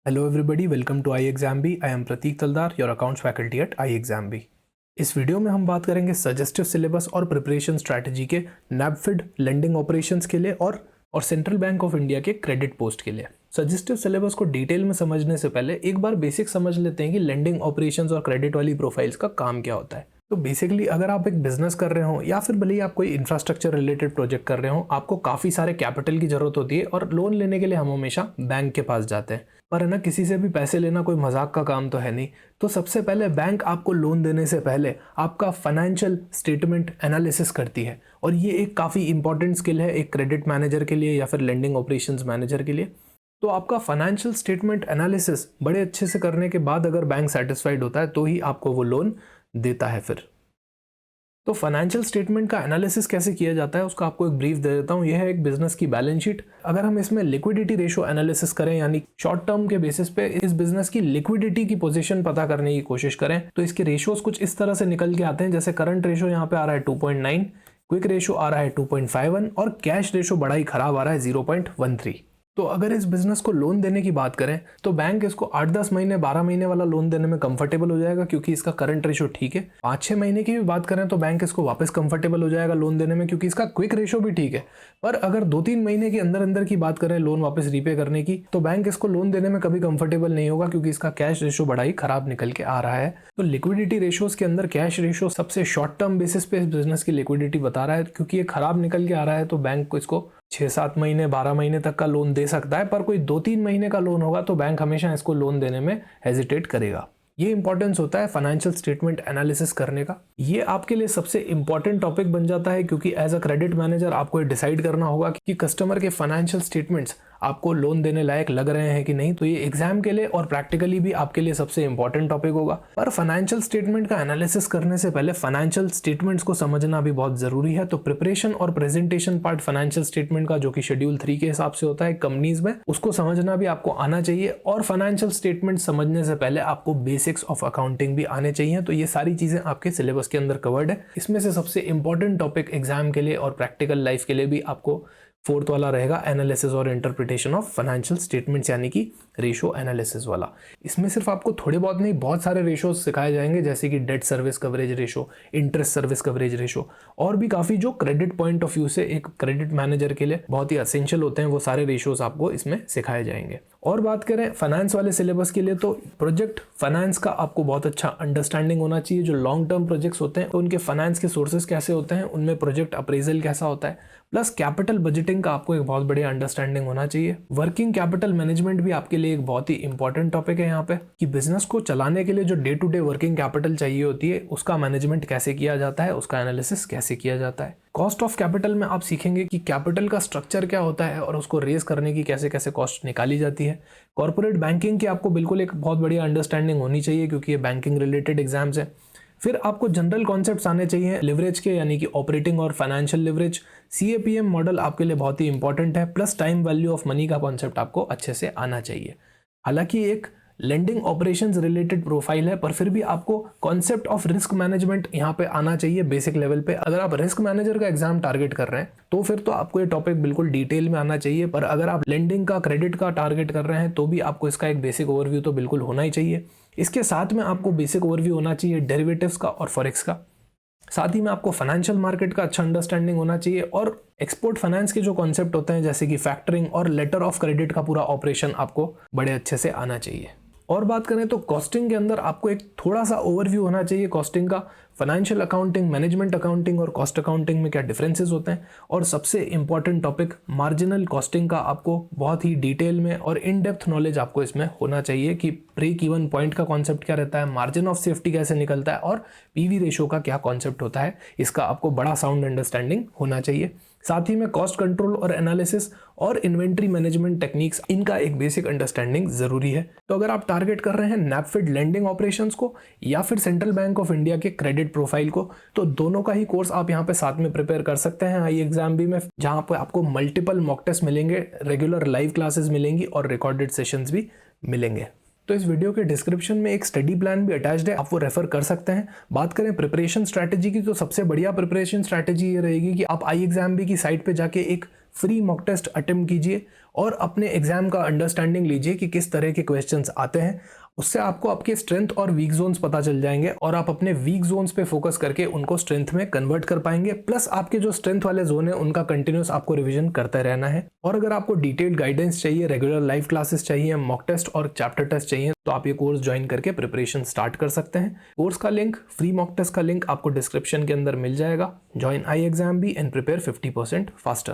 Hello everybody, welcome to iExamB. I am Prateek Taldar, your accounts faculty at iExamB. इस video में हम बात करेंगे सजेस्टिव सिलेबस और प्रिपरेशन स्ट्रैटेजी के नैबफिड लेंडिंग ऑपरेशंस के लिए और सेंट्रल बैंक ऑफ इंडिया के क्रेडिट पोस्ट के लिए। सजेस्टिव सिलेबस को डिटेल में समझने से पहले एक बार बेसिक समझ लेते हैं कि लेंडिंग ऑपरेशंस और क्रेडिट वाली प्रोफाइल्स का काम क्या होता है। तो बेसिकली अगर आप एक बिजनेस कर रहे हो या फिर भले ही आप कोई इंफ्रास्ट्रक्चर रिलेटेड प्रोजेक्ट कर रहे हो, आपको काफ़ी सारे कैपिटल की जरूरत होती है और लोन लेने के लिए हम हमेशा बैंक के पास जाते हैं। पर है ना, किसी से भी पैसे लेना कोई मजाक का काम तो है नहीं। तो सबसे पहले बैंक आपको लोन देने से पहले आपका फाइनेंशियल स्टेटमेंट एनालिसिस करती है, और ये एक काफ़ी इंपॉर्टेंट स्किल है एक क्रेडिट मैनेजर के लिए या फिर लेंडिंग ऑपरेशंस मैनेजर के लिए। तो आपका फाइनेंशियल स्टेटमेंट एनालिसिस बड़े अच्छे से करने के बाद अगर बैंक सेटिस्फाइड होता है तो ही आपको वो लोन देता है। फिर तो फाइनेंशियल स्टेटमेंट का एनालिसिस कैसे किया जाता है उसका आपको एक ब्रीफ दे देता हूँ। यह है एक बिजनेस की बैलेंस शीट। अगर हम इसमें लिक्विडिटी रेशो एनालिसिस करें, यानी शॉर्ट टर्म के बेसिस पे इस बिजनेस की लिक्विडिटी की पोजीशन पता करने की कोशिश करें, तो इसके रेशोज कुछ इस तरह से निकल के आते हैं। जैसे करंट रेशो यहाँ पे आ रहा है 2.9, क्विक रेशो आ रहा है 2.51 और कैश रेशो बड़ा ही खराब आ रहा है 0.13। तो अगर इस बिजनेस को लोन देने की बात करें तो बैंक इसको 8-10 महीने 12 महीने वाला लोन देने में कंफर्टेबल हो जाएगा, क्योंकि इसका करंट रेशो ठीक है। 5-6 महीने की भी बात करें तो बैंक इसको वापस कंफर्टेबल हो जाएगा लोन देने में, क्योंकि इसका क्विक रेशो भी ठीक है। पर अगर 2-3 महीने के अंदर अंदर की बात करें लोन वापस रीपे करने की, तो बैंक इसको लोन देने में कभी कंफर्टेबल नहीं होगा, क्योंकि इसका कैश रेशो बड़ा ही खराब निकल के आ रहा है। तो लिक्विडिटी रेशोज के अंदर कैश रेशो सबसे शॉर्ट टर्म बेसिस पे इस बिजनेस की लिक्विडिटी बता रहा है। क्योंकि ये खराब निकल के आ रहा है तो बैंक को इसको 6-7 महीने 12 महीने तक का लोन दे सकता है। पर कोई 2-3 महीने का लोन होगा तो बैंक हमेशा इसको लोन देने में हेजिटेट करेगा। ये इंपॉर्टेंस होता है फाइनेंशियल स्टेटमेंट एनालिसिस करने का। ये आपके लिए सबसे इंपॉर्टेंट टॉपिक बन जाता है, क्योंकि एज अ क्रेडिट मैनेजर आपको डिसाइड करना होगा कि कस्टमर के फाइनेंशियल स्टेटमेंट्स आपको लोन देने लायक लग रहे हैं कि नहीं। तो ये एग्जाम के लिए और प्रैक्टिकली भी आपके लिए सबसे इंपॉर्टेंट टॉपिक होगा। पर फाइनेंशियल स्टेटमेंट का एनालिसिस करने से पहले फाइनेंशियल स्टेटमेंट्स को समझना भी बहुत जरूरी है। तो प्रिपरेशन और प्रेजेंटेशन पार्ट फाइनेंशियल स्टेटमेंट का, जो कि शेड्यूल 3 के हिसाब से होता है कंपनीज में, उसको समझना भी आपको आना चाहिए। और फाइनेंशियल स्टेटमेंट समझने से पहले आपको बेसिक्स ऑफ अकाउंटिंग भी आने चाहिए। तो ये सारी चीजें आपके सिलेबस के अंदर कवर्ड है। इसमें से सबसे इंपॉर्टेंट टॉपिक एग्जाम के लिए और प्रैक्टिकल लाइफ के लिए भी आपको 4th वाला रहेगा, एनालिसिस और इंटरप्रिटेशन ऑफ फाइनेंशियल स्टेटमेंट्स, यानी कि रेशो एनालिसिस वाला। इसमें सिर्फ आपको थोड़े बहुत नहीं, बहुत सारे रेशोज सिखाए जाएंगे, जैसे कि debt service coverage ratio, interest service coverage ratio, और भी काफ़ी जो क्रेडिट पॉइंट ऑफ व्यू से एक क्रेडिट मैनेजर के लिए बहुत ही असेंशियल होते हैं, वो सारे रेशोज आपको इसमें सिखाए जाएंगे। और बात करें फाइनेंस वाले सिलेबस के लिए, तो प्रोजेक्ट फाइनेंस का आपको बहुत अच्छा अंडरस्टैंडिंग होना चाहिए। जो लॉन्ग टर्म प्रोजेक्ट्स होते हैं तो उनके फाइनेंस के सोर्सेज कैसे होते हैं, उनमें प्रोजेक्ट अप्रेजल कैसा होता है, प्लस कैपिटल बजटिंग का आपको एक बहुत बढ़िया अंडरस्टैंडिंग होना चाहिए। वर्किंग कैपिटल मैनेजमेंट भी आपके लिए एक बहुत ही इंपॉर्टेंट टॉपिक है यहाँ पे, कि बिजनेस को चलाने के लिए जो day to day working capital चाहिए होती है उसका मैनेजमेंट कैसे किया जाता है, उसका एनालिसिस कैसे किया जाता है। कॉस्ट ऑफ कैपिटल में आप सीखेंगे कि कैपिटल का स्ट्रक्चर क्या होता है और उसको रेज करने की कैसे कैसे कॉस्ट निकाली जाती है। कॉर्पोरेट बैंकिंग की आपको बिल्कुल एक बहुत बढ़िया अंडरस्टैंडिंग होनी चाहिए, क्योंकि ये बैंकिंग रिलेटेड एग्जाम्स है। फिर आपको जनरल कॉन्सेप्ट्स आने चाहिए लिवरेज के, यानी कि ऑपरेटिंग और फाइनेंशियल लिवरेज। CAPM मॉडल आपके लिए बहुत ही इंपॉर्टेंट है, plus time value of money का कॉन्सेप्ट आपको अच्छे से आना चाहिए। हालांकि एक लेंडिंग ऑपरेशंस रिलेटेड प्रोफाइल है, पर फिर भी आपको कॉन्सेप्ट ऑफ रिस्क मैनेजमेंट यहाँ पे आना चाहिए बेसिक लेवल पे। अगर आप रिस्क मैनेजर का एग्जाम टारगेट कर रहे हैं तो फिर तो आपको ये टॉपिक बिल्कुल डिटेल में आना चाहिए। पर अगर आप लेंडिंग का, क्रेडिट का टारगेट कर रहे हैं तो भी आपको इसका एक बेसिक ओवरव्यू तो बिल्कुल होना ही चाहिए। इसके साथ में आपको बेसिक ओवरव्यू होना चाहिए डेरिवेटिव्स का और फॉरेक्स का। साथ ही में आपको फाइनेंशियल मार्केट का अच्छा अंडरस्टैंडिंग होना चाहिए, और एक्सपोर्ट फाइनेंस के जो कॉन्सेप्ट होते हैं जैसे कि फैक्टरिंग और लेटर ऑफ क्रेडिट का पूरा ऑपरेशन आपको बड़े अच्छे से आना चाहिए। और बात करें तो कॉस्टिंग के अंदर आपको एक थोड़ा सा ओवरव्यू होना चाहिए कॉस्टिंग का। फाइनेंशियल अकाउंटिंग, मैनेजमेंट अकाउंटिंग और कॉस्ट अकाउंटिंग में क्या डिफरेंसेस होते हैं। और सबसे इंपॉर्टेंट टॉपिक मार्जिनल कॉस्टिंग का आपको बहुत ही डिटेल में और इन डेप्थ नॉलेज आपको इसमें होना चाहिए, कि ब्रेक इवन पॉइंट का कॉन्सेप्ट क्या रहता है, मार्जिन ऑफ सेफ्टी कैसे निकलता है और PV रेशो का क्या कॉन्सेप्ट होता है। इसका आपको बड़ा साउंड अंडरस्टैंडिंग होना चाहिए। साथ ही में कॉस्ट कंट्रोल और एनालिसिस और इन्वेंट्री मैनेजमेंट टेक्निक्स, इनका एक बेसिक अंडरस्टैंडिंग जरूरी है। तो अगर आप टारगेट कर रहे हैं नैबफिड लेंडिंग ऑपरेशंस को या फिर सेंट्रल बैंक ऑफ इंडिया के क्रेडिट प्रोफाइल को, तो दोनों का ही कोर्स आप यहाँ पे साथ में प्रिपेयर कर सकते हैं iExamB में, जहाँ पे आपको मल्टीपल मॉक टेस्ट मिलेंगे, रेगुलर लाइव क्लासेस मिलेंगी और रिकॉर्डेड सेशंस भी मिलेंगे। तो इस वीडियो के डिस्क्रिप्शन में एक स्टडी प्लान भी अटैच्ड है, आप वो रेफर कर सकते हैं। बात करें प्रिपरेशन स्ट्रैटेजी की, तो सबसे बढ़िया प्रिपरेशन स्ट्रैटेजी ये रहेगी कि आप iExamB की साइट पे जाके एक फ्री मॉक टेस्ट अटेम्प्ट कीजिए और अपने एग्जाम का अंडरस्टैंडिंग लीजिए कि किस तरह के क्वेश्चंस आते हैं। उससे आपको आपके स्ट्रेंथ और वीक जोन्स पता चल जाएंगे और आप अपने वीक जोन्स पे फोकस करके उनको स्ट्रेंथ में कन्वर्ट कर पाएंगे। प्लस आपके जो स्ट्रेंथ वाले जोन है उनका कंटिन्यूस आपको रिवीजन करते रहना है। और अगर आपको डिटेल्ड गाइडेंस चाहिए, रेगुलर लाइव क्लासेस चाहिए, मॉक टेस्ट और चैप्टर टेस्ट चाहिए, तो आप ये कोर्स ज्वाइन करके प्रिपरेशन स्टार्ट कर सकते हैं। कोर्स का लिंक, फ्री मॉक टेस्ट का लिंक आपको डिस्क्रिप्शन के अंदर मिल जाएगा। Join iExamBee and prepare 50% faster.